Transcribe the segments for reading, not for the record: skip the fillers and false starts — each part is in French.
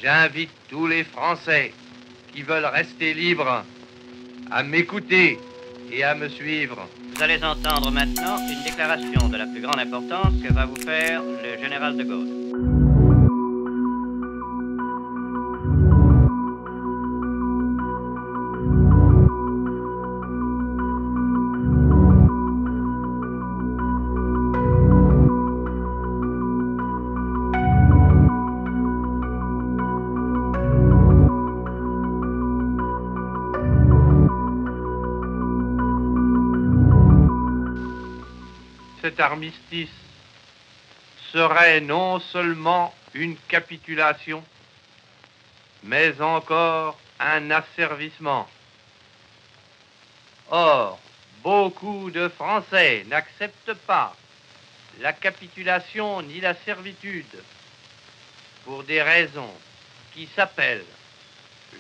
J'invite tous les Français qui veulent rester libres à m'écouter et à me suivre. Vous allez entendre maintenant une déclaration de la plus grande importance que va vous faire le général de Gaulle. Cet armistice serait non seulement une capitulation, mais encore un asservissement. Or, beaucoup de Français n'acceptent pas la capitulation ni la servitude pour des raisons qui s'appellent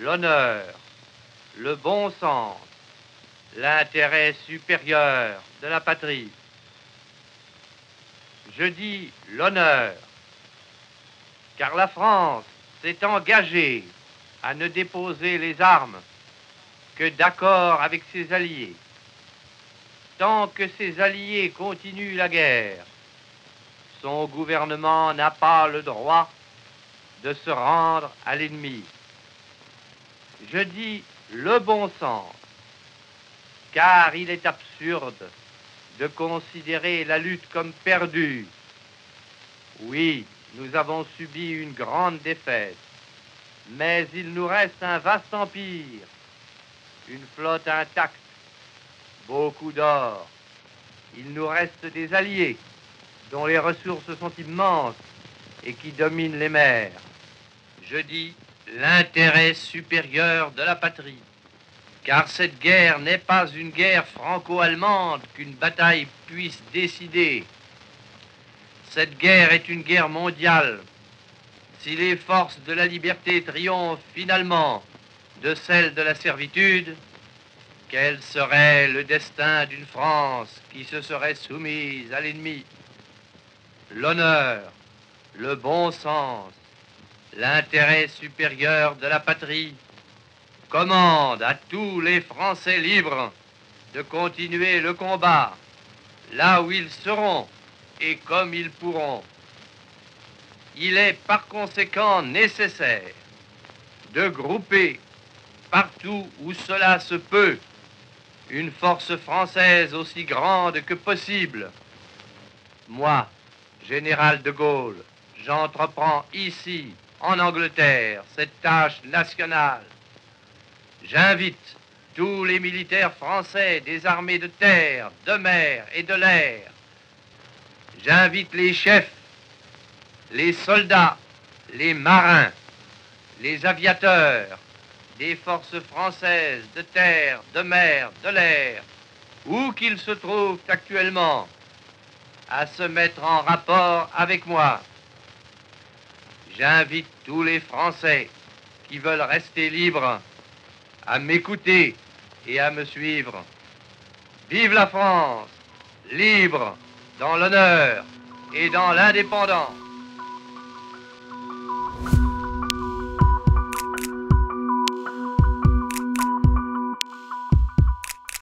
l'honneur, le bon sens, l'intérêt supérieur de la patrie. Je dis l'honneur, car la France s'est engagée à ne déposer les armes que d'accord avec ses alliés. Tant que ses alliés continuent la guerre, son gouvernement n'a pas le droit de se rendre à l'ennemi. Je dis le bon sens, car il est absurde de considérer la lutte comme perdue. Oui, nous avons subi une grande défaite, mais il nous reste un vaste empire, une flotte intacte, beaucoup d'or. Il nous reste des alliés dont les ressources sont immenses et qui dominent les mers. Je dis l'intérêt supérieur de la patrie. Car cette guerre n'est pas une guerre franco-allemande qu'une bataille puisse décider. Cette guerre est une guerre mondiale. Si les forces de la liberté triomphent finalement de celles de la servitude, quel serait le destin d'une France qui se serait soumise à l'ennemi? L'honneur, le bon sens, l'intérêt supérieur de la patrie commande à tous les Français libres de continuer le combat là où ils seront et comme ils pourront. Il est par conséquent nécessaire de grouper partout où cela se peut une force française aussi grande que possible. Moi, général de Gaulle, j'entreprends ici, en Angleterre, cette tâche nationale. J'invite tous les militaires français des armées de terre, de mer et de l'air. J'invite les chefs, les soldats, les marins, les aviateurs des forces françaises de terre, de mer, de l'air, où qu'ils se trouvent actuellement, à se mettre en rapport avec moi. J'invite tous les Français qui veulent rester libres à m'écouter et à me suivre. Vive la France, libre dans l'honneur et dans l'indépendance.